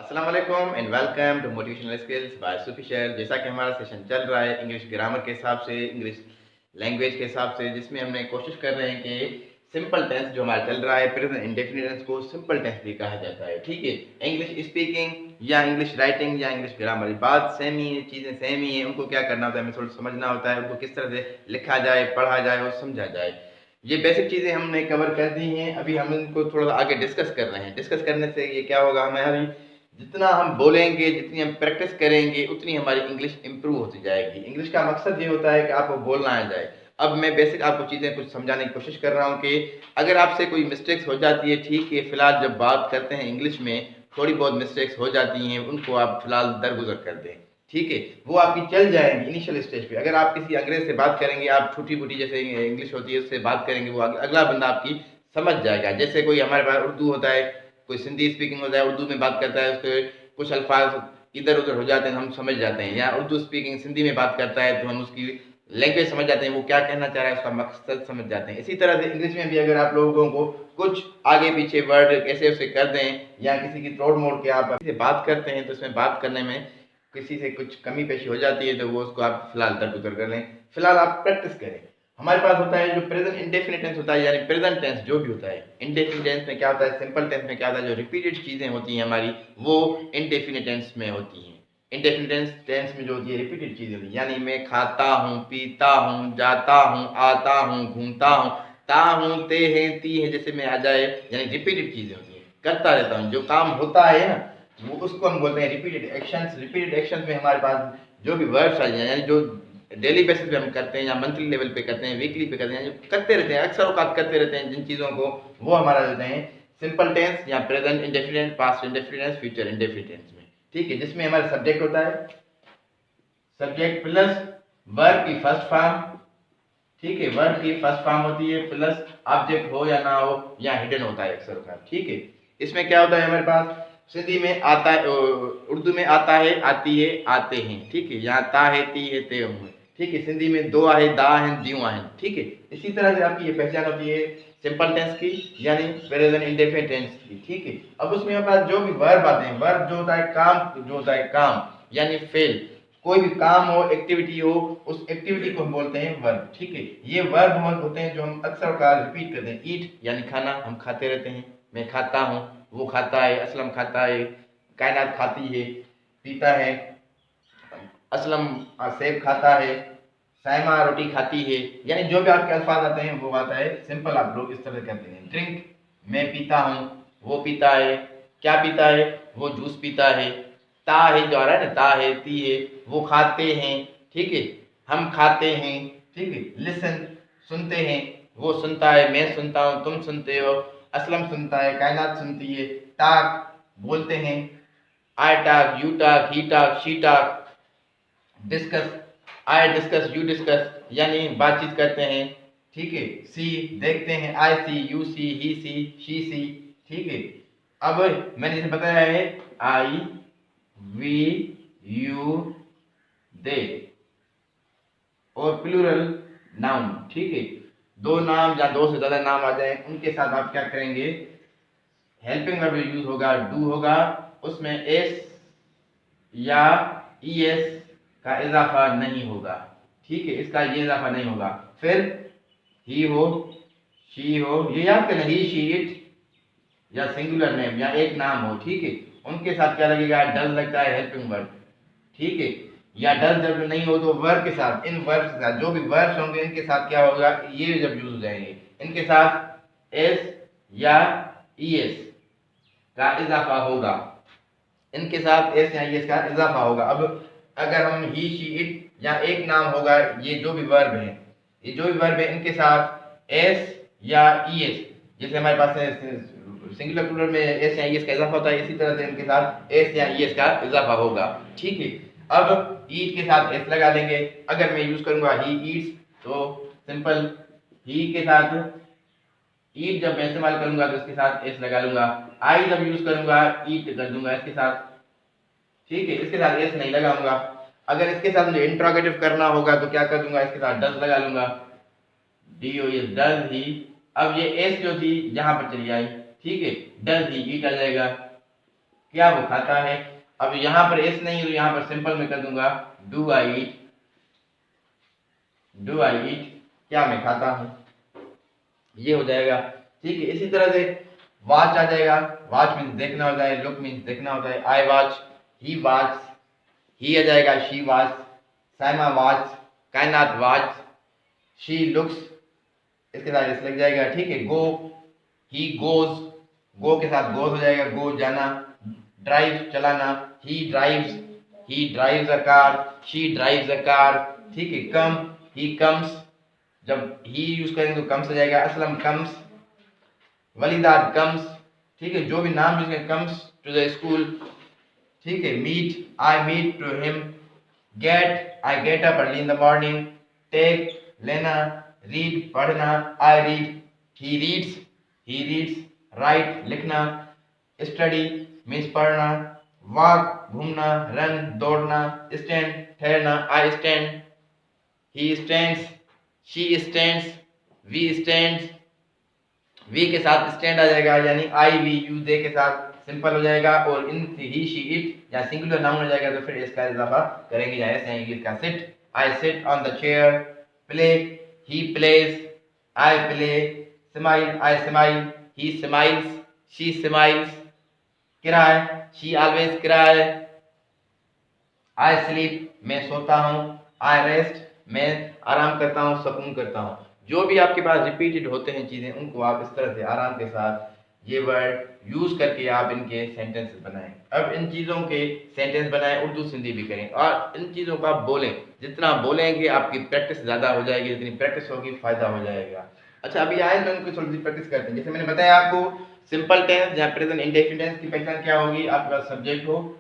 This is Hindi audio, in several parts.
अस्सलाम वालेकुम and welcome to motivational skills by Sufi Sher. जैसा कि हमारा सेशन चल रहा है इंग्लिश ग्रामर के हिसाब से, इंग्लिश लैंग्वेज के हिसाब से, जिसमें हमने कोशिश कर रहे हैं कि सिंपल टेंस जो हमारा चल रहा है, प्रेजेंट इंडेफिनिट टेंस को सिंपल टेंस भी कहा जाता है। ठीक है, इंग्लिश स्पीकिंग या इंग्लिश राइटिंग या इंग्लिश ग्रामर बात सेम ही है, चीज़ें सेम ही है। उनको क्या करना होता है, हमें थोड़ा समझना होता है उनको किस तरह से लिखा जाए, पढ़ा जाए और समझा जाए। ये बेसिक चीज़ें हमने कवर कर दी हैं। अभी हम इनको थोड़ा आगे डिस्कस कर रहे हैं। डिस्कस करने से ये क्या होगा, हमारी जितना हम बोलेंगे, जितनी हम प्रैक्टिस करेंगे, उतनी हमारी इंग्लिश इंप्रूव होती जाएगी। इंग्लिश का मकसद ये होता है कि आपको बोलना आ जाए। अब मैं बेसिक आपको चीज़ें कुछ समझाने की कोशिश कर रहा हूँ कि अगर आपसे कोई मिस्टेक्स हो जाती है, ठीक है, फिलहाल जब बात करते हैं इंग्लिश में थोड़ी बहुत मिस्टेक्स हो जाती हैं, उनको आप फिलहाल दरगुजर कर दें। ठीक है, वो आपकी चल जाएंगी इनिशियल स्टेज पे। अगर आप किसी अंग्रेज से बात करेंगे, आप छोटी मोटी जैसे इंग्लिश होती है उससे बात करेंगे, वो अगला बंदा आपकी समझ जाएगा। जैसे कोई हमारे पास उर्दू होता है, कोई सिंधी स्पीकिंग होता है, उर्दू में बात करता है, उसके कुछ अल्फाज इधर उधर हो जाते हैं, हम समझ जाते हैं। या उर्दू स्पीकिंग सिंधी में बात करता है तो हम उसकी लैंग्वेज समझ जाते हैं, वो क्या कहना चाह रहा है, उसका मकसद समझ जाते हैं। इसी तरह से इंग्लिश में भी अगर आप लोगों को कुछ आगे पीछे वर्ड कैसे उसे कर दें या किसी की तोड़ मोड़ के आप किसी से बात करते हैं तो उसमें बात करने में किसी से कुछ कमी पेशी हो जाती है तो वो उसको आप फिलहाल दरगुजर कर लें। फिलहाल आप प्रैक्टिस करें। हमारे पास होता है जो प्रेजेंट इंडेफिनिट टेंस होता है, यानी प्रेजेंट टेंस जो भी होता है। इंडेफिनिट टेंस में क्या होता है, सिंपल टेंस में क्या होता है, जो रिपीटेड चीजें होती हैं हमारी, वो इंडेफिनिट टेंस में होती हैं। इंडेफिनिट टेंस में जो होती है रिपीटेड चीजें होती है, यानी मैं खाता हूँ, पीता हूँ, जाता हूँ, आता हूँ, घूमता हूँ, ता हूँ, ते हैं, ती है, जैसे में आ जाए, यानी रिपीटेड चीजें होती हैं। करता रहता हूँ, जो काम होता है ना, वो उसको हम बोलते हैं रिपीटेड एक्शंस। रिपीटेड एक्शंस में हमारे पास जो भी वर्ब्स आ जाए, यानी जो डेली बेसिस पे हम करते हैं या मंथली लेवल पे करते हैं, वीकली पे करते हैं, जो करते रहते हैं, अक्सर औकात करते रहते हैं जिन चीज़ों को, वो हमारा होते हैं सिंपल टेंस या present indefinite, past indefinite, future indefinite में। ठीक है, जिसमें हमारा सब्जेक्ट होता है, सब्जेक्ट प्लस वर्ब की फर्स्ट फॉर्म। ठीक है, वर्ब की फर्स्ट फॉर्म होती है प्लस ऑब्जेक्ट हो या ना हो या हिडन होता है अक्सर का। ठीक है, इसमें क्या होता है हमारे पास, सिंधी में आता है, उर्दू में आता है, आती है, आते हैं। ठीक है, यहाँ ता है, ती है, ते हूँ। ठीक है, सिंधी में दो आहे, दा है, द्यू आहे। ठीक है, इसी तरह से आपकी ये पहचान होती है सिंपल टेंस की, यानी प्रेजेंट इंडेफिनिट टेंस की। ठीक है, अब उसमें हमारे पास जो भी वर्ब आते हैं, वर्ब जो होता है काम, जो होता है काम, यानी फेल, कोई भी काम हो, एक्टिविटी हो, उस एक्टिविटी को हम बोलते हैं वर्ब। ठीक है, ये वर्ब होते हैं जो हम अक्सर का रिपीट करते हैं। ईट यानी खाना, हम खाते रहते हैं, मैं खाता हूँ, वो खाता है, असलम खाता है, कायनात खाती है। पीता है, असलम सेब खाता है, साइमा रोटी खाती है। यानी जो भी आपके अल्फाज आते हैं वो आता है सिंपल, आप लोग इस तरह कहते हैं। ड्रिंक, मैं पीता हूँ, वो पीता है, क्या पीता है, वो जूस पीता है। ता है जो आ रहा है ना, ता है, ती है, वो खाते हैं। ठीक है, हम खाते हैं। ठीक है, लिसन, सुनते हैं, वो सुनता है, मैं सुनता हूँ, तुम सुनते हो, असलम सुनता है, कायनात सुनती है। टाक, बोलते हैं, I talk, you talk, he talk, she talk. Discuss, I discuss, you discuss, यानी बातचीत करते हैं। ठीक है, सी, देखते हैं, आई सी, you see, he C, she सी। ठीक है, अब मैंने जैसे बताया है, आई, वी, यू, दे और प्लूरल नाउन। ठीक है, दो नाम या दो से ज्यादा नाम आ जाए, उनके साथ आप क्या करेंगे, हेल्पिंग वर्ब यूज होगा, डू होगा, उसमें एस या ईएस का इजाफा नहीं होगा। ठीक है, इसका ये इजाफा नहीं होगा। फिर ही हो, शी हो, ये याद करना, ही, शी, इट या सिंगुलर नेम या एक नाम हो। ठीक है, उनके साथ क्या लगेगा, डज लगता है हेल्पिंग वर्ब। ठीक है, या डज जब नहीं हो तो वर्ब के साथ, इन वर्ब के साथ, जो भी वर्ब्स होंगे इनके साथ क्या होगा, ये जब यूज हो जाएंगे, इनके साथ एस या ईएस का इजाफा होगा। इनके साथ एस या ईएस का इजाफा होगा। अब अगर हम ही, शी, इट या एक नाम होगा, ये जो भी वर्ब है, ये जो भी वर्ब है, इनके साथ एस या ईएस, जैसे हमारे पास सिंगुलर प्लूरल में एस या ईएस का इजाफा होता है, इसी तरह से इनके साथ एस या ईएस का इजाफा होगा। ठीक है, अब ईट के साथ एस लगा देंगे। अगर मैं यूज करूंगा ही ईट्स तो सिंपल ही के साथ ईट जब मैं इस्तेमाल करूंगा तो इसके साथ एस लगा लूंगा। आई जब यूज करूंगा ईट कर दूंगा इसके साथ। ठीक है, इसके साथ एस नहीं लगाऊंगा। अगर इसके साथ मुझे इंट्रोगेटिव करना होगा तो क्या कर दूंगा, इसके साथ डज लगा लूंगा, डी ओ एस, डज ही। अब ये एस जो थी यहां पर चली आई। ठीक है, डज ही, ईट आ जाएगा। क्या वो खाता है। अब यहाँ पर एस नहीं, तो यहाँ पर सिंपल में कर दूंगा do I eat, do I ईट, क्या मैं खाता हूँ, ये हो जाएगा। ठीक है, इसी तरह से वॉच आ जाएगा, वॉच मीन्स देखना होता है, लुक मीन्स देखना होता है, आई वॉच, ही वॉच, ही आ जाएगा शी वॉच, साइमा वॉच, कायनात वॉच, शी लुक्स, इसके साथ इस लग जाएगा। ठीक है, गो, ही गोज, गो के साथ गोज हो जाएगा, गो जाना, ड्राइव चलाना, ही drives a car, she drives a car. ठीक है, कम, ही कम्स, जब ही यूज करेंगे तो कम्स हो जाएगा, असलम कम्स, वलीदाद कम्स। ठीक है, जो भी नाम यूज करें, कम्स टू द स्कूल। ठीक है, meet, I meet to him, get, I get up early in the morning, take, लेना, रीड, पढ़ना, I read, he reads, write, लिखना, स्टडी मीन्स पढ़ना, वॉक, घूमना, रन, दौड़ना, स्टैंड, ठहरना, I stand, he stands, she stands, we stands, we के साथ स्टैंड आ जाएगा, यानी आई वी यू दे के साथ सिंपल हो जाएगा, और इन ही शी इट या सिंगुलर नाउन हो जाएगा तो फिर इसका इजाफा करेंगे या ऐसे इंग्लिश का sit, I sit on the chair, play, he plays, I play, smile, I smile, he smiles, she smiles, cry, she always cry, I sleep, मैं सोता हूँ, आई रेस्ट, मैं आराम करता हूँ, सुकून करता हूँ। जो भी आपके पास रिपीटेड होते हैं चीज़ें, उनको आप इस तरह से आराम के साथ ये वर्ड यूज करके आप इनके सेंटेंसेस बनाएं। अब इन चीज़ों के सेंटेंस बनाएं, उर्दू सिंधी भी करें, और इन चीज़ों को आप बोलें, जितना बोलेंगे आपकी प्रैक्टिस ज़्यादा हो जाएगी, जितनी प्रैक्टिस होगी फ़ायदा हो जाएगा। अच्छा, अभी आए तो इनको थोड़ी सी प्रैक्टिस करते हैं। जैसे मैंने बताया आपको, सिंपल टेंस या प्रेजेंट इंडेफिनिट टेंस की पहचान क्या होगी, आपके पास सब्जेक्ट हो,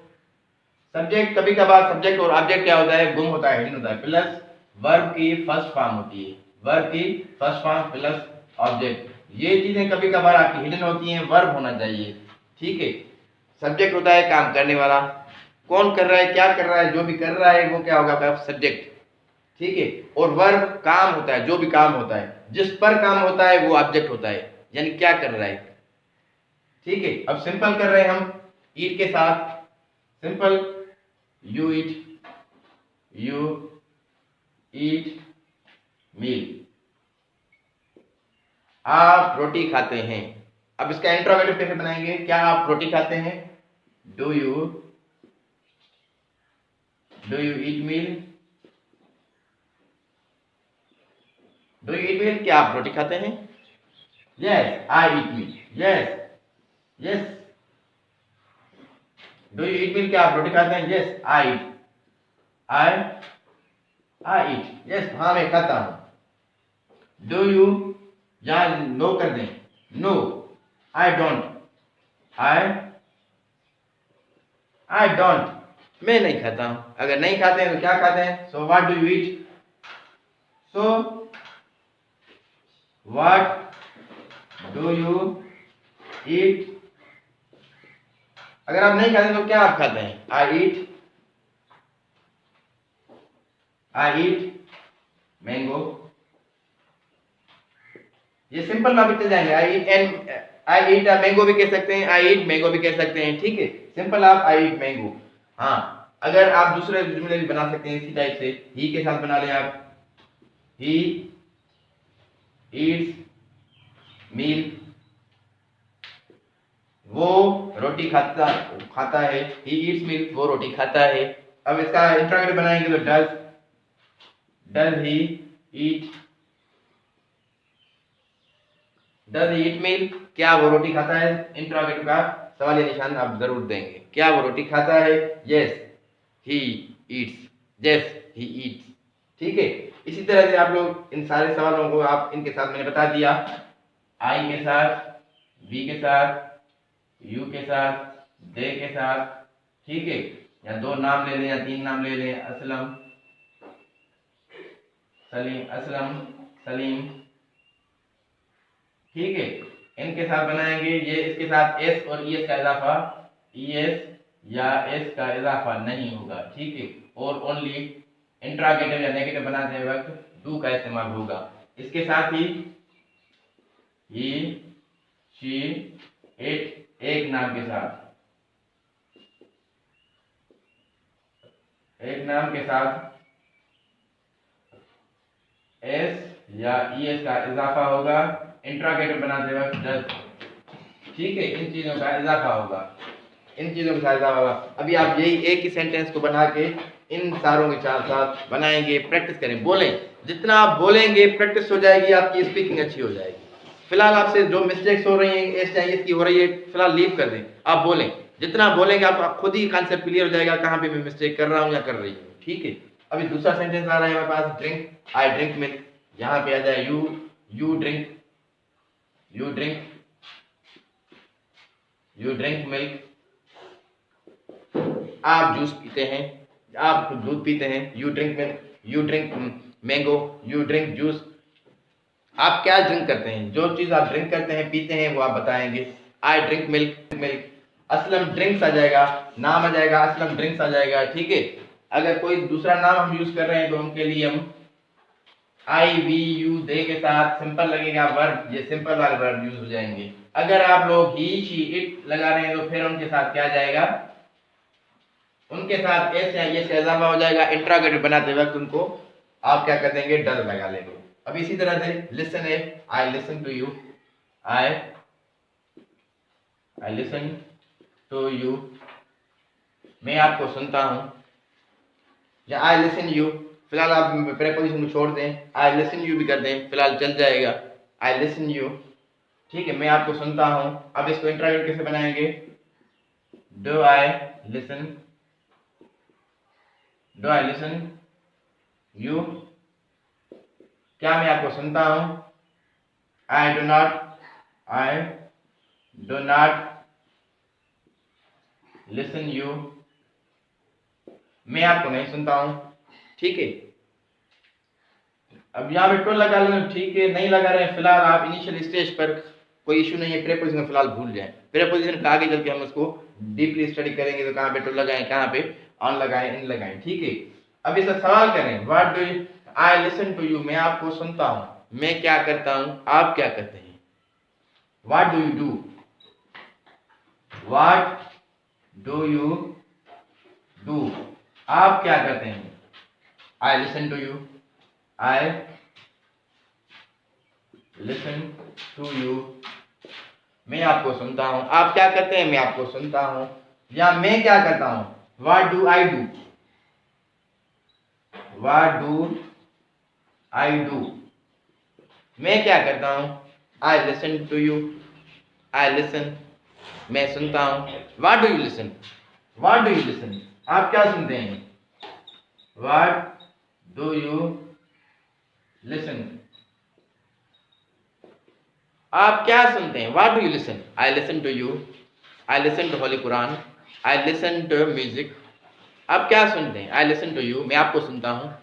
सब्जेक्ट, कभी कभार सब्जेक्ट और ऑब्जेक्ट क्या होता है, गुम होता है, हिडन होता है, प्लस वर्ब की फर्स्ट फॉर्म होती है, वर्ब की फर्स्ट फॉर्म प्लस ऑब्जेक्ट, ये चीजें कभी कभार आपकी हिडन होती हैं, वर्ब होना चाहिए। ठीक है, सब्जेक्ट होता है काम करने वाला, कौन कर रहा है, क्या कर रहा है, जो भी कर रहा है वो क्या होगा आपका सब्जेक्ट। ठीक है, और वर्ब काम होता है, जो भी काम होता है, जिस पर काम होता है वो ऑब्जेक्ट होता है, यानी क्या कर रहा है। ठीक है, अब सिंपल कर रहे हैं हम ईट के साथ, सिंपल, you eat meal, आप रोटी खाते हैं। अब इसका इंट्रोगेटिव कैसे बनाएंगे, क्या आप रोटी खाते हैं, do you eat meal, do you eat meal, क्या आप रोटी खाते हैं, yes I eat meal, yes do you eat meal, क्या आप रोटी खाते हैं, yes I eat, I eat, yes हाँ मैं खाता हूं। डू यू, या नो कर दें, no I don't, I don't, मैं नहीं खाता हूं। अगर नहीं खाते हैं तो क्या खाते हैं, so what do you eat, so what do you eat, अगर आप नहीं खाते तो क्या आप खाते हैं, आई ईट मैंगो, ये सिंपल में भी चल जाएंगे, आई ईट मैंगो भी कह सकते हैं, आई ईट मैंगो भी कह सकते हैं। ठीक है, सिंपल आप आई ईट मैंगो। हाँ, अगर आप दूसरे जुमले भी बना सकते हैं इसी टाइप से, ही के साथ बना लें आप, ही ईट्स मील, वो रोटी खाता है, ही ईट्स मील, वो रोटी खाता है। अब इसका इंट्रोगेटिव बनाएंगे तो does he eat, does he ईट मील, क्या वो रोटी खाता है, इंट्रोगेटिव का सवाल निशान आप जरूर देंगे, क्या वो रोटी खाता है, yes he eats, yes he eats. ठीक है, इसी तरह से आप लोग इन सारे सवालों को आप इनके साथ मैंने बता दिया, आई के साथ, वी के साथ, यू के साथ, दे के साथ। ठीक है, या दो नाम ले लें या तीन नाम ले लें, असलम, सलीम। ठीक है, इनके साथ बनाएंगे, ये इसके साथ एस और ईएस का इजाफा, ईएस या एस का इजाफा नहीं होगा। ठीक है, और ओनली इंट्रोगेटिव या नेगेटिव बनाते वक्त डू का इस्तेमाल होगा। इसके साथ ही शी, इट, एक नाम के साथ, एक नाम के साथ एस या ईएस का इजाफा होगा इंट्रोगेटिव बनाते वक्त डज। ठीक है, इन चीजों का इजाफा होगा, इन चीजों के साथ इजाफा होगा। अभी आप यही एक ही सेंटेंस को बना के इन सारों के साथ साथ बनाएंगे, प्रैक्टिस करें, बोलें। जितना आप बोलेंगे प्रैक्टिस हो जाएगी, आपकी स्पीकिंग अच्छी हो जाएगी। फिलहाल आपसे जो मिस्टेक्स हो रही हैं एस या ईएस की हो रही है, फिलहाल लीव कर दें, आप बोलें। जितना बोलेंगे आप खुद ही कॉन्सेप्ट क्लियर हो जाएगा कहाँ पे मैं मिस्टेक कर रहा हूँ या कर रही हूँ। ठीक है, अभी दूसरा सेंटेंस आ रहा है हमारे पास, ड्रिंक, आई ड्रिंक मिल्क। यहाँ पे आ जाए you drink, you drink, you drink milk. आप जूस पीते हैं, आप दूध पीते हैं, you drink milk, you drink mango, you drink juice. आप क्या ड्रिंक करते हैं, जो चीज आप ड्रिंक करते हैं पीते हैं वो आप बताएंगे। I drink milk, milk. Aslam drinks आ जाएगा, नाम आ जाएगा, असलम ड्रिंक्स आ जाएगा। ठीक है, अगर कोई दूसरा नाम हम यूज कर रहे हैं तो उनके लिए हम आई वी यू दे के साथ सिंपल लगेगा वर्ब, ये सिंपल वाले वर्ब यूज हो जाएंगे। अगर आप लोग ही शी इट लगा रहे हैं तो फिर उनके साथ क्या जाएगा, उनके साथ एस या ये से इजाफा हो जाएगा। इंट्रोगेटिव बनाते वक्त उनको आप क्या कर देंगे, डज लगा लेंगे। अब इसी तरह से लिसन है, I listen to you, I listen to you, मैं आपको सुनता हूं, या आई लिसन यू। फिलहाल आप प्रेपोजिशन को छोड़ दें, आई लिसन यू भी कर दें, फिलहाल चल जाएगा, आई लिसन यू। ठीक है, मैं आपको सुनता हूं। अब इसको इंट्रोगेटिव कैसे बनाएंगे, do I listen, do I listen you, क्या मैं आपको सुनता हूं, आई do not, I do not listen you, मैं आपको नहीं सुनता हूं। ठीक है, अब यहाँ पे टू लगा लेना। ठीक है, नहीं लगा रहे हैं फिलहाल आप इनिशियल स्टेज पर, कोई इशू नहीं है, प्रेपोजिशन फिलहाल भूल जाएं। प्रेपोजिशन का आगे चल के हम उसको डीपली स्टडी करेंगे तो कहाँ पे टू लगाएं, कहाँ पे ऑन लगाएं, इन लगाएं। ठीक है, अब इसका सवाल करें, what do I listen to you, मैं आपको सुनता हूं, मैं क्या करता हूं, आप क्या करते हैं। What do you do, what do you do, आप क्या करते हैं। I listen to you, I listen to you, मैं आपको सुनता हूं, आप क्या करते हैं, मैं आपको सुनता हूं। या मैं क्या करता हूं, what do I do, what do I do, मैं क्या करता हूं। I listen to you, I listen, मैं सुनता हूं। What do you listen, what do you listen, आप क्या सुनते हैं। व्हाट डू यू लिसन, आप क्या सुनते हैं। What do you listen, I listen to you, I listen to holy Quran, I listen to music. आप क्या सुनते हैं, आई लिसन टू यू, मैं आपको सुनता हूँ,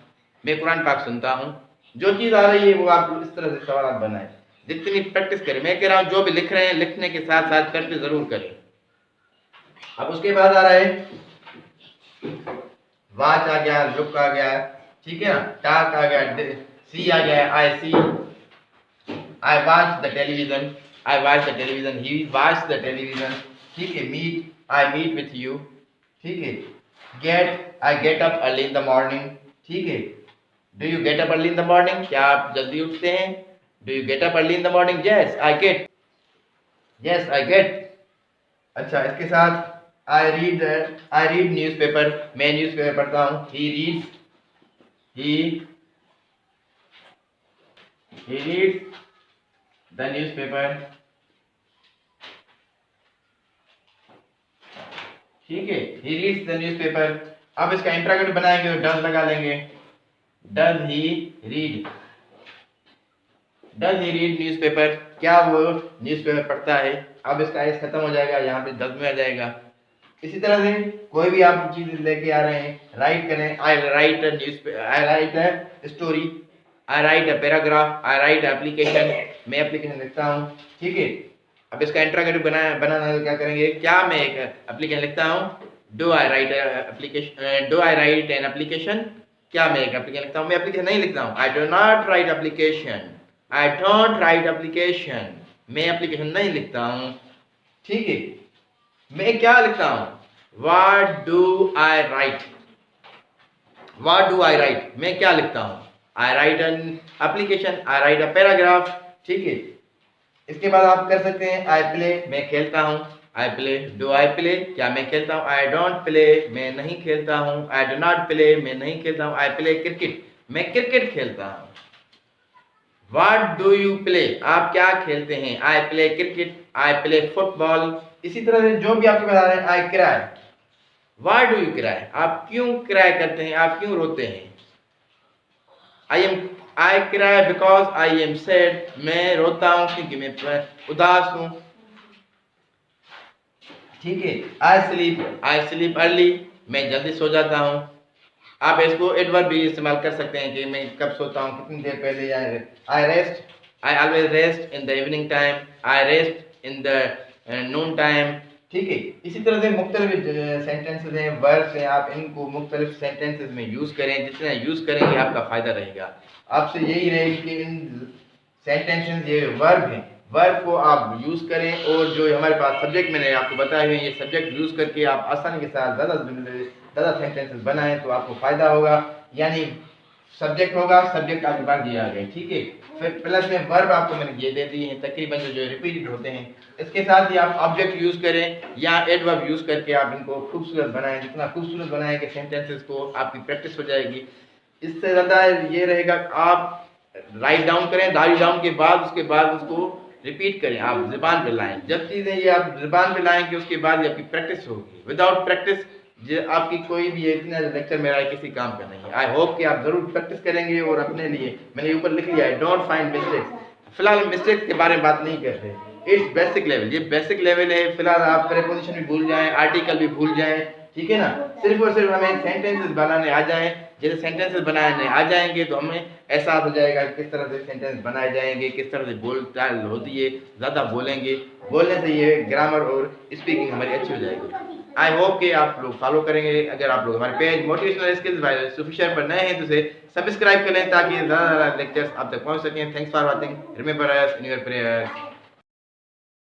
मैं कुरान पाक सुनता हूँ। जो चीज़ आ रही है वो आप इस तरह से सवाल बनाएं, जितनी प्रैक्टिस करें। मैं कह रहा हूँ जो भी लिख रहे हैं लिखने के साथ साथ प्रैक्टिस जरूर करें। अब उसके बाद आ रहा है वाच आ गया, लुक आ गया, ठीक है ना, टाक आ गया, सी आ गया, I see, I watch the television, I watch the television, he watch the television. ठीक है, meet, I meet with you. ठीक है, get, I get up early in the morning. ठीक है, do you get up early in the morning, क्या आप जल्दी उठते हैं। Do you get up early in the morning, yes I get, yes I get. अच्छा, इसके साथ आई रीड न्यूज़पेपर, मैं न्यूज़पेपर पढ़ता हूँ। He reads, he reads the newspaper। ठीक है, he reads the newspaper। अब इसका इंट्रोगेटिव बनाएंगे तो डज लगा लेंगे, does he read, does he read newspaper, क्या वो न्यूज़पेपर पढ़ता है। अब इसका एस खत्म हो जाएगा, यहाँ पे डज में आ जाएगा। इसी तरह से कोई भी आप चीज लेके आ रहे हैं, राइट करें, I write a newspaper, I write a story, I write a paragraph, I write application, मैं एप्लीकेशन लिखता हूँ। ठीक है, अब इसका इंट्रोगेटिव बनाना है, क्या करेंगे, क्या मैं एक एप्लीकेशन लिखता हूँ। Do I write application, do I write an application, क्या मैं एक एप्लीकेशन लिखता हूँ। मैं एप्लीकेशन नहीं लिखता हूँ, I do not write application, I don't write application, मैं एप्लीकेशन नहीं लिखता हूँ। ठीक है, मैं क्या लिखता हूँ, what do I write, what do I write, मैं क्या लिखता हूँ। I write an application, I write a paragraph, ठीक है। इसके बाद आप कर सकते हैं आई प्ले, मैं खेलता हूँ। I play, do I play, क्या मैं खेलता हूँ। आई डोंट प्ले, मैं नहीं खेलता हूँ। आई डू नॉट प्ले, मैं नहीं खेलता हूँ। आई प्ले क्रिकेट, मैं क्रिकेट खेलता हूँ। व्हाट डू यू प्ले, आप क्या खेलते हैं। I play cricket, I play football. इसी तरह से जो भी आपको बता रहे हैं, I cry, why do you cry, आप क्यों क्राई करते हैं, आप क्यों रोते हैं। I cry because I am sad, मैं रोता हूं क्योंकि मैं उदास हूं, ठीक है। आई स्लीप अर्ली, मैं जल्दी सो जाता हूं। आप इसको एडवर्ब भी इस्तेमाल कर सकते हैं कि मैं कब सोता हूं, कितनी देर पहले। आई rest, I always rest in the evening time, I rest in the Noon time, ठीक है। इसी तरह से मुख्तलिफ सेंटेंसेस हैं, वर्ब्स हैं, आप इनको मुख्तलिफ सेंटेंसेस में यूज़ करें। जितना यूज़ करेंगे आपका फ़ायदा रहेगा। आपसे यही रहेगी कि इन सेंटेंसेस, ये वर्ब हैं, वर्ब को आप यूज़ करें। और जो हमारे पास सब्जेक्ट मैंने आपको बताए हुए हैं, ये सब्जेक्ट यूज़ करके आप आसानी के साथ ज़्यादा सेंटेंसेस बनाएं तो आपको फ़ायदा होगा। यानी सब्जेक्ट होगा, सब्जेक्ट आपके पास ये आ गए, ठीक है। फिर प्लस में वर्ब आपको मैंने ये दे दिए हैं तकरीबन जो रिपीटेड होते हैं। इसके साथ ही आप ऑब्जेक्ट यूज़ करें या एडवर्ब यूज़ करके आप इनको खूबसूरत बनाएं। जितना खूबसूरत बनाएं कि सेंटेंसेस को आपकी प्रैक्टिस हो जाएगी। इससे ज़्यादा ये रहेगा आप राइट डाउन करें, राइट डाउन के बाद उसके बाद उसको रिपीट करें, आप ज़ुबान पे लाएं। जब चीज़ें ये आप ज़ुबान पे लाएंगे उसके बाद ये आपकी प्रैक्टिस होगी। विदाउट प्रैक्टिस आपकी कोई भी इतना लेक्चर मेरा किसी काम का नहीं है। आई होप कि आप ज़रूर प्रैक्टिस करेंगे। और अपने लिए मैंने ऊपर लिख लिया है, डोंट फाइंड मिस्टेक्स। फिलहाल मिस्टेक्स के बारे में बात नहीं कर रहे, इट्स बेसिक लेवल, ये बेसिक लेवल है। फिलहाल आप प्रीपोजिशन भी भूल जाएं, आर्टिकल भी भूल जाएं, ठीक है ना। सिर्फ और सिर्फ हमें सेंटेंसेस बनाने आ जाएं। जैसे सेंटेंसेस बनाने आ जाएंगे तो हमें एहसास हो जाएगा किस तरह से सेंटेंस बनाए जाएंगे, किस तरह से बोलचाल होती है। ज़्यादा बोलेंगे, बोलने से ये ग्रामर और स्पीकिंग हमारी अच्छी हो जाएगी। आई होप कि आप लोग फॉलो करेंगे। अगर आप लोग हमारे page motivational skills by Sufi शेर पर नए हैं तो इसे सब्सक्राइब कर लें ताकि ज़्यादा लेक्चर्स आप तक पहुंच सकें। Thanks for watching, remember us in your prayer.